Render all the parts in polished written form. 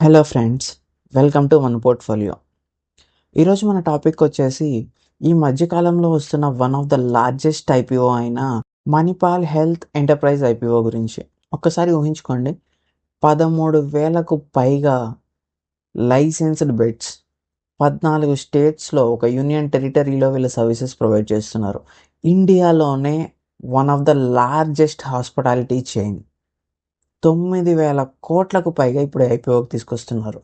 Hello friends, welcome to మన portfolio. ఈరోజు మన టాపిక్ వచ్చేసి ఈ మధ్యకాలంలో వస్తున్న one of the largest IPO అయిన మణిపాల్ హెల్త్ ఎంటర్ప్రైజ్ ఐపీఓ గురించి. ఒక్కసారి ఊహించుకోండి, 13,000కు పైగా లైసెన్స్డ్ బెడ్స్, 14 స్టేట్స్లో ఒక యూనియన్ టెరిటరీలో వీళ్ళ సర్వీసెస్ ప్రొవైడ్ చేస్తున్నారు. ఇండియాలోనే one of the largest hospitality chain. 9,000 కోట్లకు పైగా ఇప్పుడు ఐపీఓకి తీసుకొస్తున్నారు.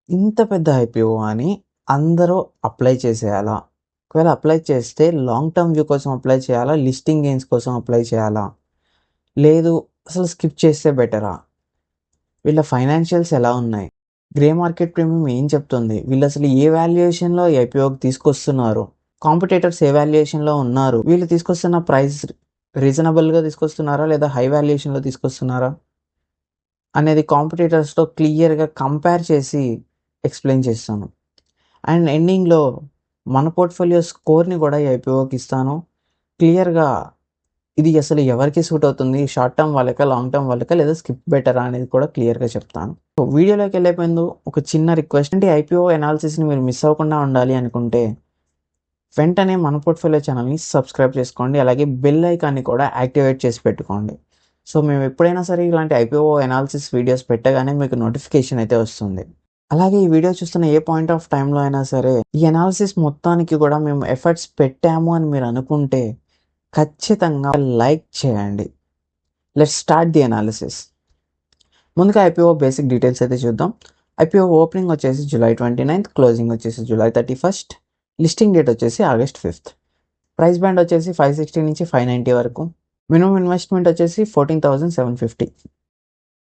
ఇంత పెద్ద ఐపీఓ అని అందరూ అప్లై చేసేయాలా? ఒకవేళ అప్లై చేస్తే లాంగ్ టర్మ్ వ్యూ కోసం అప్లై చేయాలా? లిస్టింగ్ గెయిన్స్ కోసం అప్లై చేయాలా? లేదు అసలు స్కిప్ చేస్తే బెటరా? వీళ్ళ ఫైనాన్షియల్స్ ఎలా ఉన్నాయి? గ్రే మార్కెట్ ప్రీమియం ఏం చెప్తుంది? వీళ్ళు అసలు ఏ వాల్యుయేషన్లో ఈ ఐపీఓకి తీసుకొస్తున్నారు? కాంపిటేటర్స్ ఏ వాల్యుయేషన్లో ఉన్నారు? వీళ్ళు తీసుకొస్తున్న ప్రైస్ రీజనబుల్గా తీసుకొస్తున్నారా లేదా హై వాల్యుయేషన్లో తీసుకొస్తున్నారా అనేది కాంపిటేటర్స్తో క్లియర్గా కంపేర్ చేసి ఎక్స్ప్లెయిన్ చేస్తాను. అండ్ ఎండింగ్లో మన పోర్ట్ఫోలియో స్కోర్ని కూడా ఈ ఐపీఓకి ఇస్తాను. క్లియర్గా ఇది అసలు ఎవరికి సూట్ అవుతుంది, షార్ట్ టర్మ్ వాళ్ళకా, లాంగ్ టర్మ్ వాళ్ళకా, లేదా స్కిప్ బెటరా అనేది కూడా క్లియర్గా చెప్తాను. సో వీడియోలోకి వెళ్ళే ముందు ఒక చిన్న రిక్వెస్ట్, అంటే ఐపీఓ ఎనాలిసిస్ని మీరు మిస్ అవ్వకుండా ఉండాలి అనుకుంటే వెంటనే మన పోర్ట్ఫోలియో ఛానల్ని సబ్స్క్రైబ్ చేసుకోండి, అలాగే బెల్ ఐకాన్ని కూడా యాక్టివేట్ చేసి పెట్టుకోండి. సో మేము ఎప్పుడైనా సరే ఇలాంటి ఐపీఓ ఎనాలిసిస్ వీడియోస్ పెట్టగానే మీకు నోటిఫికేషన్ అయితే వస్తుంది. అలాగే ఈ వీడియో చూస్తున్న ఏ పాయింట్ ఆఫ్ టైంలో అయినా సరే ఈ అనాలిసిస్ మొత్తానికి కూడా మేము ఎఫర్ట్స్ పెట్టాము అని మీరు అనుకుంటే ఖచ్చితంగా లైక్ చేయండి. Let's start the analysis. ముందుగా ఐపీఓ బేసిక్ డీటెయిల్స్ అయితే చూద్దాం. ఐపీఓ ఓపెనింగ్ వచ్చేసి July 29th, క్లోజింగ్ వచ్చేసి July 31st, లిస్టింగ్ డేట్ వచ్చేసి August 5th. ప్రైస్ బ్యాండ్ వచ్చేసి 560 నుంచి 590 వరకు. మినిమం ఇన్వెస్ట్మెంట్ వచ్చేసి 14,750.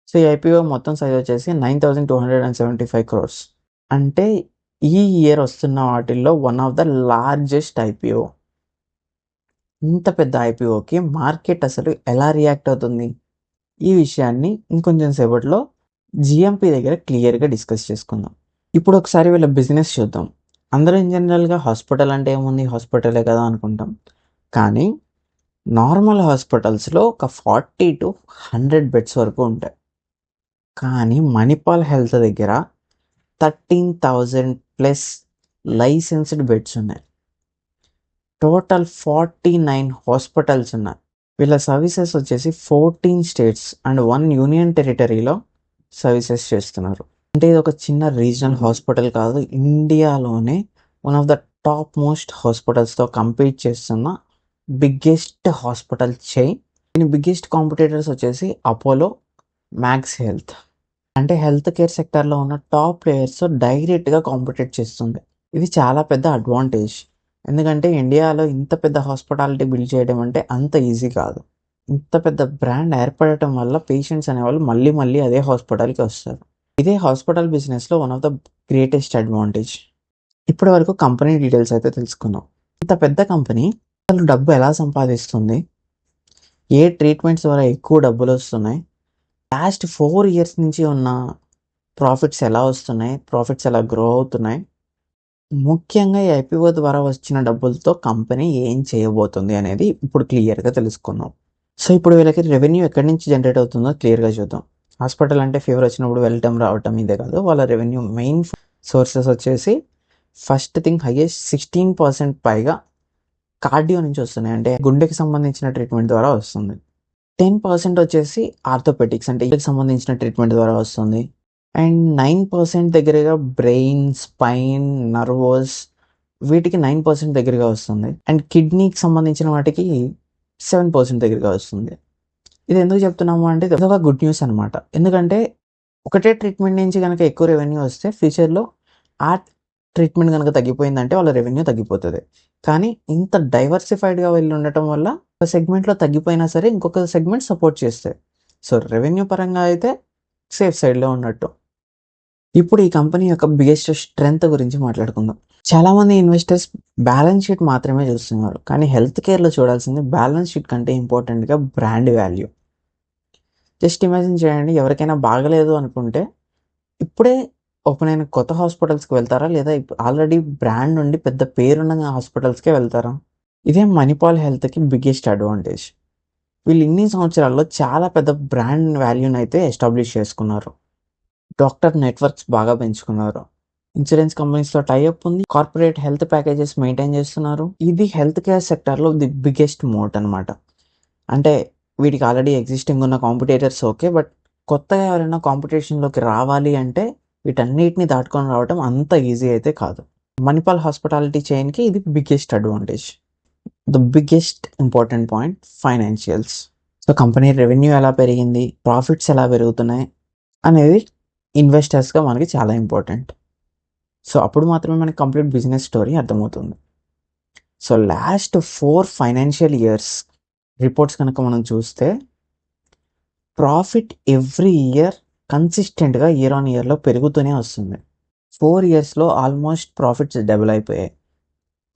సో ఈ ఐపీఓ మొత్తం సైజ్ వచ్చేసి 9,275 crores. అంటే ఈ ఇయర్ వస్తున్న వాటిల్లో one of the largest IPO. ఇంత పెద్ద ఐపీఓకి మార్కెట్ అసలు ఎలా రియాక్ట్ అవుతుంది, ఈ విషయాన్ని ఇంకొంచెం సేపట్లో జిఎంపీ దగ్గర క్లియర్గా డిస్కస్ చేసుకుందాం. ఇప్పుడు ఒకసారి వీళ్ళ బిజినెస్ చూద్దాం. అందరూ ఇన్ జనరల్గా హాస్పిటల్ అంటే ఏముంది, హాస్పిటలే కదా అనుకుంటాం. కానీ నార్మల్ హాస్పిటల్స్లో ఒక 40 to 100 బెడ్స్ వరకు ఉంటాయి. కానీ మణిపాల్ హెల్త్ దగ్గర 13,000+ లైసెన్స్డ్ బెడ్స్ ఉన్నాయి. టోటల్ 49 హాస్పిటల్స్ ఉన్నాయి. వీళ్ళ సర్వీసెస్ వచ్చేసి 14 స్టేట్స్ అండ్ 1 యూనియన్ టెరిటరీలో సర్వీసెస్ చేస్తున్నారు. అంటే ఇది ఒక చిన్న రీజనల్ హాస్పిటల్ కాదు, ఇండియాలోనే one of the top most హాస్పిటల్స్తో కంపీట్ చేస్తున్న బిగ్గెస్ట్ హాస్పిటల్ చైన్. దీని బిగ్గెస్ట్ కాంపిటేటర్స్ వచ్చేసి అపోలో, మ్యాక్స్ హెల్త్. అంటే హెల్త్ కేర్ సెక్టర్లో ఉన్న టాప్ ప్లేయర్స్తో డైరెక్ట్గా కాంపిటేట్ చేస్తుంది. ఇది చాలా పెద్ద అడ్వాంటేజ్, ఎందుకంటే ఇండియాలో ఇంత పెద్ద హాస్పిటాలిటీ బిల్డ్ చేయడం అంటే అంత ఈజీ కాదు. ఇంత పెద్ద బ్రాండ్ ఏర్పడటం వల్ల పేషెంట్స్ అనేవాళ్ళు మళ్ళీ మళ్ళీ అదే హాస్పిటల్కి వస్తారు. ఇదే హాస్పిటల్ బిజినెస్లో one of the greatest advantage. ఇప్పటి వరకు కంపెనీ డీటెయిల్స్ అయితే తెలుసుకుందాం. ఇంత పెద్ద కంపెనీ అసలు డబ్బు ఎలా సంపాదిస్తుంది, ఏ ట్రీట్మెంట్స్ ద్వారా ఎక్కువ డబ్బులు వస్తున్నాయి, లాస్ట్ 4 years నుంచి ఉన్న ప్రాఫిట్స్ ఎలా వస్తున్నాయి, ప్రాఫిట్స్ ఎలా గ్రో అవుతున్నాయి, ముఖ్యంగా ఈ ఐపీఓ ద్వారా వచ్చిన డబ్బులతో కంపెనీ ఏం చేయబోతుంది అనేది ఇప్పుడు క్లియర్గా తెలుసుకుందాం. సో ఇప్పుడు వీళ్ళకి రెవెన్యూ ఎక్కడి నుంచి జనరేట్ అవుతుందో క్లియర్గా చూద్దాం. హాస్పిటల్ అంటే ఫీవర్ వచ్చినప్పుడు వెళ్ళటం రావటం ఇదే కాదు, వాళ్ళ రెవెన్యూ మెయిన్ సోర్సెస్ వచ్చేసి ఫస్ట్ థింగ్ హైయెస్ట్ 16% పైగా కార్డియో నుంచి వస్తున్నాయి, అంటే గుండెకి సంబంధించిన ట్రీట్మెంట్ ద్వారా వస్తుంది. 10% వచ్చేసి ఆర్థోపెటిక్స్, అంటే వీటికి సంబంధించిన ట్రీట్మెంట్ ద్వారా వస్తుంది. అండ్ 9% దగ్గరగా బ్రెయిన్, స్పైన్, నర్వస్, వీటికి 9% దగ్గరగా వస్తుంది. అండ్ కిడ్నీకి సంబంధించిన వాటికి 7% దగ్గరగా వస్తుంది. ఇది ఎందుకు చెప్తున్నాము అంటే ఇది ఒక గుడ్ న్యూస్ అనమాట. ఎందుకంటే ఒకటే ట్రీట్మెంట్ నుంచి కనుక ఎక్కువ రెవెన్యూ వస్తే ఫ్యూచర్లో ఆ ట్రీట్మెంట్ కనుక తగ్గిపోయిందంటే వాళ్ళ రెవెన్యూ తగ్గిపోతుంది. కానీ ఇంత డైవర్సిఫైడ్గా వెళ్ళి ఉండటం వల్ల ఒక సెగ్మెంట్లో తగ్గిపోయినా సరే ఇంకొక సెగ్మెంట్ సపోర్ట్ చేస్తాయి. సో రెవెన్యూ పరంగా అయితే సేఫ్ సైడ్లో ఉన్నట్టు. ఇప్పుడు ఈ కంపెనీ యొక్క బిగ్గెస్ట్ స్ట్రెంగ్త్ గురించి మాట్లాడుకుందాం. చాలామంది ఇన్వెస్టర్స్ బ్యాలెన్స్ షీట్ మాత్రమే చూస్తున్నారు, కానీ హెల్త్ కేర్లో చూడాల్సింది బ్యాలెన్స్ షీట్ కంటే ఇంపార్టెంట్గా బ్రాండ్ వాల్యూ. జస్ట్ ఇమాజిన్ చేయండి, ఎవరికైనా బాగలేదు అనుకుంటే ఇప్పుడే ఓపెన్ అయిన కొత్త హాస్పిటల్స్కి వెళ్తారా, లేదా ఆల్రెడీ బ్రాండ్ నుండి పెద్ద పేరున్న హాస్పిటల్స్కే వెళ్తారా? ఇదే మణిపాల్ హెల్త్కి బిగ్గెస్ట్ అడ్వాంటేజ్. వీళ్ళు ఇన్ని సంవత్సరాల్లో చాలా పెద్ద బ్రాండ్ వాల్యూని అయితే ఎస్టాబ్లిష్ చేసుకున్నారు. డాక్టర్ నెట్వర్క్స్ బాగా పెంచుకున్నారు. ఇన్సూరెన్స్ కంపెనీస్‌తో టై అప్ ఉంది. కార్పొరేట్ హెల్త్ ప్యాకేజెస్ మెయింటైన్ చేస్తున్నారు. ఇది హెల్త్ కేర్ సెక్టార్‌లో ది బిగ్గెస్ట్ మోట్ అనమాట. అంటే వీటికి ఆల్రెడీ ఎగ్జిస్టింగ్ ఉన్న కాంపిటీటర్స్ ఓకే. బట్ కొత్తగా ఎవరైనా కాంపిటీషన్‌లోకి రావాలి అంటే వీటన్నిటిని దాటుకొని రావడం అంత ఈజీ అయితే కాదు. మణిపాల్ హాస్పిటాలిటీ చైన్‌కి ఇది biggest advantage. The biggest important point financials. So company revenue ఎలా పెరిగింది, ప్రాఫిట్స్ ఎలా పెరుగుతున్నాయి అనేది ఇన్వెస్టర్స్‌గా మనకి చాలా ఇంపార్టెంట్. సో అప్పుడు మాత్రమే మనకి కంప్లీట్ బిజినెస్ స్టోరీ అర్థమవుతుంది. So last 4 financial years reports కనుక మనం చూస్తే ప్రాఫిట్ ఎవ్రీ ఇయర్ కన్సిస్టెంట్‌గా ఇయర్ ఆన్ ఇయర్‌లో పెరుగుతూనే వస్తుంది. 4 ఇయర్స్‌లో ఆల్మోస్ట్ ప్రాఫిట్స్ డబుల్ అయిపోయాయి.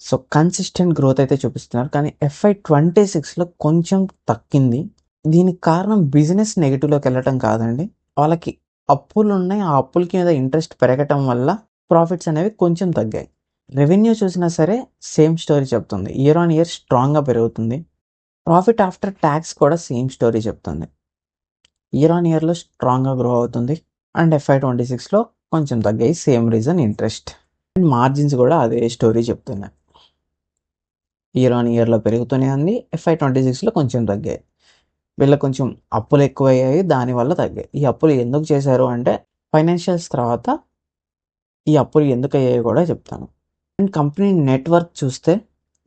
సో కన్సిస్టెంట్ గ్రోత్ అయితే చూపిస్తున్నారు. కానీ FY 26లో కొంచెం తగ్గింది. దీనికి కారణం బిజినెస్ నెగెటివ్‌లోకి వెళ్ళటం కాదండి. వాళ్ళకి అప్పులున్నాయి. ఆ అప్పులకి మీద ఇంట్రెస్ట్ పెరగటం వల్ల ప్రాఫిట్స్ అనేవి కొంచెం తగ్గాయి. రెవెన్యూ చూసినా సరే సేమ్ స్టోరీ చెప్తుంది. ఇయర్ ఆన్ ఇయర్ స్ట్రాంగ్‌గా పెరుగుతుంది. ప్రాఫిట్ ఆఫ్టర్ ట్యాక్స్ కూడా సేమ్ స్టోరీ చెప్తుంది. ఇయర్ ఆన్ ఇయర్‌లో స్ట్రాంగ్‌గా గ్రో అవుతుంది. అండ్ FY 26లో కొంచెం తగ్గాయి. Same reason interest. And margins కూడా అదే స్టోరీ చెప్తున్నాయి. ఇయర్ ఆన్ ఇయర్‌లో పెరుగుతూనే ఉంది. FY 26లో కొంచెం తగ్గాయి. వీళ్ళకి కొంచెం అప్పులు ఎక్కువయ్యాయి. దానివల్ల తగ్గాయి. ఈ అప్పులు ఎందుకు చేశారు అంటే ఫైనాన్షియల్స్ తర్వాత ఈ అప్పులు ఎందుకు అయ్యాయో కూడా చెప్తాను. అండ్ కంపెనీ నెట్వర్క్ చూస్తే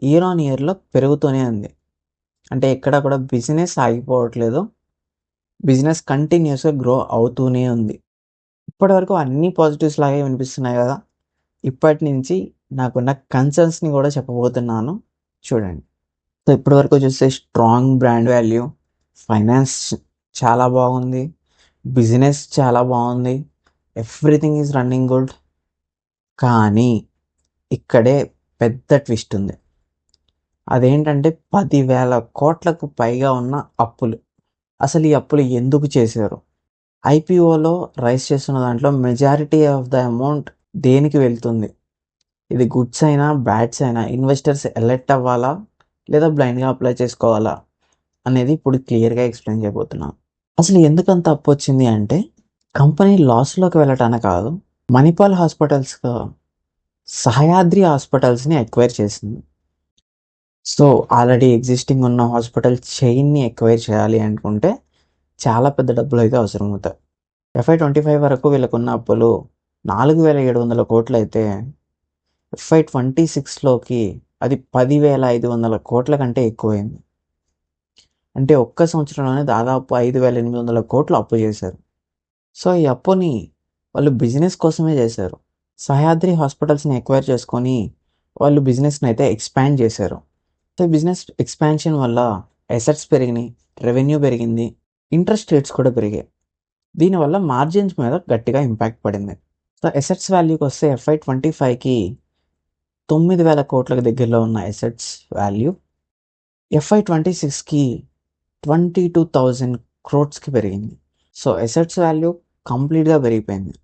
ఇయర్ ఆన్ ఇయర్‌లో పెరుగుతూనే ఉంది. అంటే ఎక్కడ కూడా బిజినెస్ ఆగిపోవట్లేదు. బిజినెస్ కంటిన్యూస్‌గా గ్రో అవుతూనే ఉంది. ఇప్పటివరకు అన్ని పాజిటివ్స్ లాగే వినిపిస్తున్నాయి కదా! ఇప్పటి నుంచి నాకున్న కన్సర్న్స్‌ని కూడా చెప్పబోతున్నాను. చూడండి. సో ఇప్పటివరకు చూస్తే స్ట్రాంగ్ బ్రాండ్ వాల్యూ, ఫైనాన్స్ చాలా బాగుంది, బిజినెస్ చాలా బాగుంది, ఎవ్రీథింగ్ ఈజ్ రన్నింగ్ గుడ్. కానీ ఇక్కడే పెద్ద ట్విస్ట్ ఉంది. అదేంటంటే 10,000 కోట్లకు పైగా ఉన్న అప్పులు. అసలు ఈ అప్పులు ఎందుకు చేశారు? IPOలో రైజ్ చేస్తున్న దాంట్లో మెజారిటీ ఆఫ్ ద అమౌంట్ దేనికి వెళ్తుంది? ఇది గుడ్స్ అయినా, బ్యాడ్స్ అయినా ఇన్వెస్టర్స్ ఎలర్ట్ అవ్వాలా? లేదా బ్లైండ్‌గా అప్లై చేసుకోవాలా? అనేది ఇప్పుడు క్లియర్‌గా ఎక్స్‌ప్లెయిన్ చేయబోతున్నాను. అసలు ఎందుకంత అప్పొచ్చింది అంటే కంపెనీ లాస్‌లోకి వెళ్ళటానికి కాదు. మణిపాల్ హాస్పిటల్స్‌గా సహ్యాద్రి హాస్పిటల్స్‌ని అక్వైర్ చేసింది. సో ఆల్రెడీ ఎగ్జిస్టింగ్ ఉన్న హాస్పిటల్ చైన్‌ని అక్వైర్ చేయాలి అనుకుంటే చాలా పెద్ద డబ్బులైతే అవసరమవుతాయి. FY 25 వరకు వీళ్ళకున్న అప్పులు 4,700 కోట్లయితే FY 26లోకి అది 10,500 కోట్ల కంటే ఎక్కువైంది. అంటే ఒక్క సంవత్సరంలోనే దాదాపు 5,800 కోట్లు అప్పు చేశారు. సో ఈ అప్పుని వాళ్ళు బిజినెస్ కోసమే చేశారు. సహ్యాద్రి హాస్పిటల్స్‌ని అక్వైర్ చేసుకొని వాళ్ళు బిజినెస్‌ని అయితే ఎక్స్పాండ్ చేశారు. సో బిజినెస్ ఎక్స్పాన్షన్ వల్ల అసెట్స్ పెరిగినాయి, రెవెన్యూ పెరిగింది, ఇంట్రెస్ట్ రేట్స్ కూడా పెరిగాయి. దీనివల్ల మార్జిన్స్ మీద గట్టిగా ఇంపాక్ట్ పడింది. సో అసెట్స్ వాల్యూకి వస్తే FY 25కి 9,000 కోట్లకు దగ్గరలో ఉన్న అసెట్స్ వాల్యూ FY 26కి 22,000 క్రోర్స్‌కి పెరిగింది. సో అసెట్స్ వాల్యూ కంప్లీట్‌గా పెరిగిపోయింది.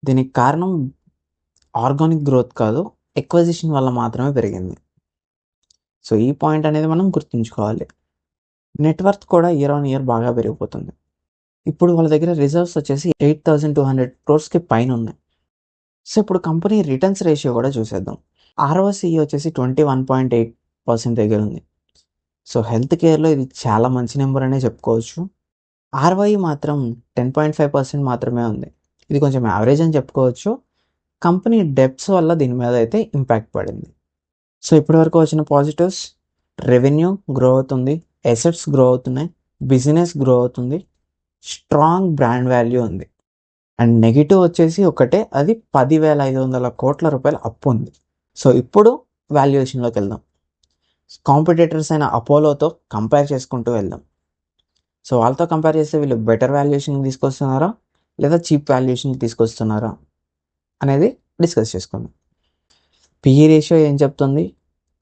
దీనికి కారణం ఆర్గానిక్ గ్రోత్ కాదు, ఎక్విజిషన్ వల్ల మాత్రమే పెరిగింది. సో ఈ పాయింట్ అనేది మనం గుర్తుంచుకోవాలి. నెట్వర్త్ కూడా ఇయర్ ఆన్ ఇయర్ బాగా పెరిగిపోతుంది. ఇప్పుడు వాళ్ళ దగ్గర రిజర్వ్స్ వచ్చేసి 8,200 క్రోర్స్‌కి పైన ఉన్నాయి. సో ఇప్పుడు కంపెనీ రిటర్న్స్ రేషియో కూడా చూసేద్దాం. ROCE వచ్చేసి 21.8% దగ్గర ఉంది. సో హెల్త్ కేర్‌లో ఇది చాలా మంచి నెంబర్ అనే చెప్పుకోవచ్చు. ROE మాత్రం 10.5% మాత్రమే ఉంది. ఇది కొంచెం యావరేజ్ అని చెప్పుకోవచ్చు. కంపెనీ డెబ్ట్స్ వల్ల దీని మీద అయితే ఇంపాక్ట్ పడింది. సో ఇప్పటివరకు వచ్చిన పాజిటివ్స్ రెవెన్యూ గ్రో అవుతుంది, అసెట్స్ గ్రో అవుతున్నాయి, బిజినెస్ గ్రో అవుతుంది, స్ట్రాంగ్ బ్రాండ్ వాల్యూ ఉంది. అండ్ నెగిటివ్ వచ్చేసి ఒకటే, అది 10,500 కోట్ల రూపాయల అప్పు ఉంది. సో ఇప్పుడు వాల్యుయేషన్లోకి వెళ్దాం. కాంపిటేటర్స్ అయిన అపోలోతో కంపేర్ చేసుకుంటూ వెళ్దాం. సో వాళ్ళతో కంపేర్ చేస్తే వీళ్ళు బెటర్ వాల్యుయేషన్కి తీసుకొస్తున్నారా లేదా చీప్ వాల్యుయేషన్కి తీసుకొస్తున్నారా అనేది డిస్కస్ చేసుకుందాం. PE రేషియో ఏం చెప్తుంది,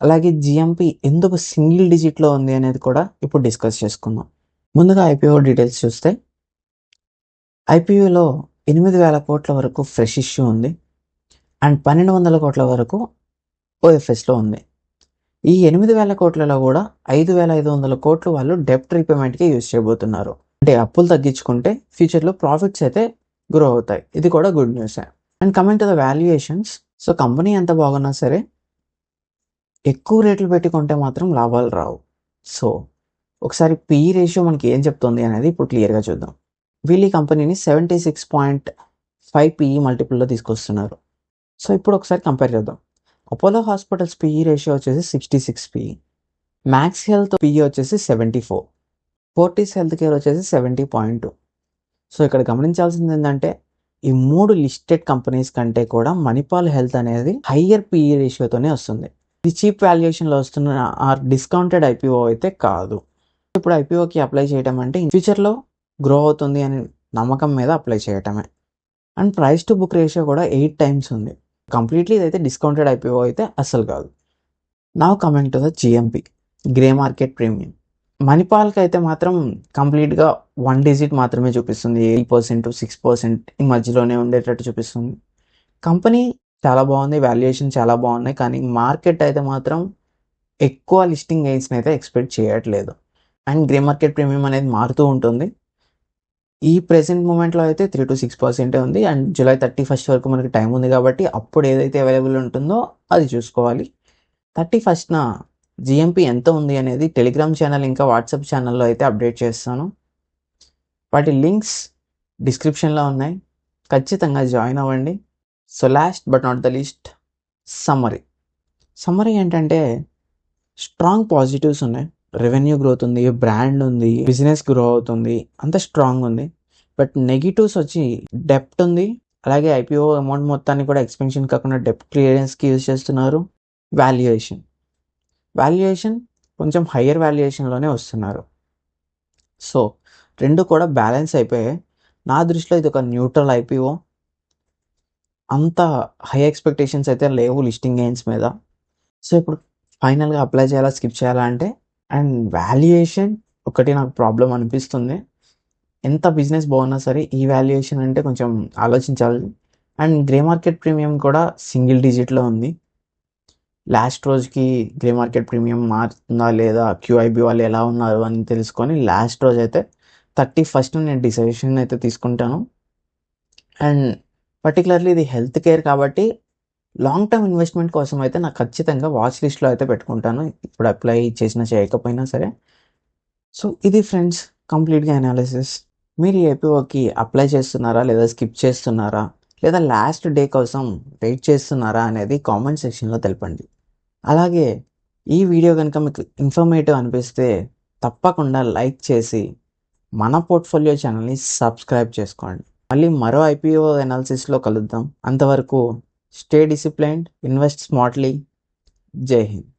అలాగే GMP ఎందుకు సింగిల్ డిజిట్లో ఉంది అనేది కూడా ఇప్పుడు డిస్కస్ చేసుకుందాం. ముందుగా IPO డీటెయిల్స్ చూస్తే IPOలో 8,000 కోట్ల వరకు ఫ్రెష్ ఇష్యూ ఉంది అండ్ 1,200 కోట్ల వరకు OFSలో ఉంది. ఈ 8,000 కోట్లలో కూడా 5,500 కోట్లు వాళ్ళు డెప్ట్ రీపేమెంట్కి యూజ్ చేయబోతున్నారు. అంటే అప్పులు తగ్గించుకుంటే ఫ్యూచర్లో ప్రాఫిట్స్ అయితే గ్రో అవుతాయి. ఇది కూడా గుడ్ న్యూసే. And coming to the valuations. So, company ఎంత బాగున్నా సరే ఎక్కువ రేట్లు పెట్టి కొంటే మాత్రం లాభాలు రావు. సో, ఒకసారి పీఈ రేషియో మనకి ఏం చెప్తుంది అనేది ఇప్పుడు క్లియర్‌గా చూద్దాం. వీళ్ళు ఈ కంపెనీని 76.5 పీఈ మల్టిపుల్‌లో తీసుకొస్తున్నారు. సో, ఇప్పుడు ఒకసారి కంపేర్ చేద్దాం. అపోలో హాస్పిటల్స్ పీఈ రేషియో వచ్చేసి 66 పీఈ. మ్యాక్స్ హెల్త్ పీఈ వచ్చేసి 74. ఫోర్టిస్ హెల్త్ కేర్ వచ్చేసి 70.2. సో, ఇక్కడ గమనించాల్సింది ఏంటంటే ఈ 3 లిస్టెడ్ కంపెనీస్ కంటే కూడా మణిపాల్ హెల్త్ అనేది హయ్యర్ పీఈ రేషియోతోనే వస్తుంది. ఇది చీప్ వాల్యుయేషన్‌లో వస్తున్న డిస్కౌంటెడ్ ఐపీఓ అయితే కాదు. ఇప్పుడు ఐపీఓకి అప్లై చేయడం అంటే ఫ్యూచర్‌లో గ్రో అవుతుంది అనే నమ్మకం మీద అప్లై చేయటమే. And price to book ratio కూడా 8 టైమ్స్ ఉంది. కంప్లీట్లీ ఇదైతే డిస్కౌంటెడ్ ఐపీఓ అయితే అస్సలు కాదు. Now coming to the GMP, grey market premium. మణిపాల్‌కి అయితే మాత్రం కంప్లీట్‌గా 1 డిజిట్ మాత్రమే చూపిస్తుంది. 8% to 6% ఈ మధ్యలోనే ఉండేటట్టు చూపిస్తుంది. కంపెనీ చాలా బాగుంది. వాల్యుయేషన్ చాలా బాగున్నాయి. కానీ మార్కెట్ అయితే మాత్రం ఎక్కువ లిస్టింగ్ గెయిన్స్‌ని అయితే ఎక్స్‌పెక్ట్ చేయట్లేదు. అండ్ గ్రే మార్కెట్ ప్రీమియం అనేది మారుతూ ఉంటుంది. ఈ ప్రెజెంట్ మూమెంట్‌లో అయితే 3-6% ఉంది. అండ్ జూలై 31 వరకు మనకి టైం ఉంది కాబట్టి అప్పుడు ఏదైతే అవైలబుల్ ఉంటుందో అది చూసుకోవాలి. 31న జీఎంపీ ఎంత ఉంది అనేది టెలిగ్రామ్ ఛానల్ ఇంకా వాట్సాప్ ఛానల్‌లో అయితే అప్డేట్ చేస్తాను. వాటి లింక్స్ డిస్క్రిప్షన్‌లో ఉన్నాయి. ఖచ్చితంగా జాయిన్ అవ్వండి. So, last but not the least summary. Summary ఏంటంటే స్ట్రాంగ్ పాజిటివ్స్ ఉన్నాయి. రెవెన్యూ గ్రోత్ ఉంది, బ్రాండ్ ఉంది, బిజినెస్ గ్రో అవుతుంది, అంత స్ట్రాంగ్ ఉంది. బట్ నెగిటివ్స్ వచ్చి డెప్ట్ ఉంది. అలాగే ఐపీఓ అమౌంట్ మొత్తాన్ని కూడా ఎక్స్పెన్షన్ కాకుండా డెప్ట్ క్లియరెన్స్‌కి యూజ్ చేస్తున్నారు. వాల్యుయేషన్ కొంచెం హయ్యర్ వాల్యుయేషన్‌లోనే వస్తున్నారు. సో, 2 కూడా బ్యాలెన్స్ అయిపోయాయి. నా దృష్టిలో ఇది ఒక న్యూట్రల్ ఐపీఓ. అంత హై ఎక్స్‌పెక్టేషన్స్ అయితే లేవు లిస్టింగ్ గెయిన్స్ మీద. సో, ఇప్పుడు ఫైనల్‌గా అప్లై చేయాలా, స్కిప్ చేయాలా అంటే అండ్ వాల్యుయేషన్ ఒకటి నాకు ప్రాబ్లమ్ అనిపిస్తుంది. ఎంత బిజినెస్ బాగున్నా సరే ఈ వాల్యుయేషన్ అంటే కొంచెం ఆలోచించాలి. అండ్ గ్రే మార్కెట్ ప్రీమియం కూడా సింగిల్ డిజిట్‌లో ఉంది. లాస్ట్ రోజుకి గ్రే మార్కెట్ ప్రీమియం మారుతుందా లేదా, క్యూఐబీ వాళ్ళు ఎలా ఉన్నారు అని తెలుసుకొని లాస్ట్ రోజైతే 31న నేను డిసిషన్ అయితే తీసుకుంటాను. అండ్ పర్టికులర్లీ ఇది హెల్త్ కేర్ కాబట్టి లాంగ్ టర్మ్ ఇన్వెస్ట్మెంట్ కోసం అయితే నాకు ఖచ్చితంగా వాచ్ లిస్ట్‌లో అయితే పెట్టుకుంటాను. ఇప్పుడు అప్లై చేసినా చేయకపోయినా సరే. సో, ఇది ఫ్రెండ్స్ కంప్లీట్‌గా అనాలిసిస్. మీరు ఈ ఐపీఓకి అప్లై చేస్తున్నారా లేదా స్కిప్ చేస్తున్నారా? లేదా లాస్ట్ డే కోసం వెయిట్ చేస్తున్నారా అనేది కామెంట్ సెక్షన్‌లో తెలపండి. అలాగే ఈ వీడియో కనుక మీకు ఇన్ఫర్మేటివ్ అనిపిస్తే తప్పకుండా లైక్ చేసి మన పోర్ట్ఫోలియో ఛానల్‌ని సబ్స్క్రైబ్ చేసుకోండి. మళ్ళీ మరో ఐపీఓ అనాలిసిస్‌లో కలుద్దాం. అంతవరకు స్టే డిసిప్లైన్డ్, ఇన్వెస్ట్ స్మార్ట్‌లీ. జై హింద్.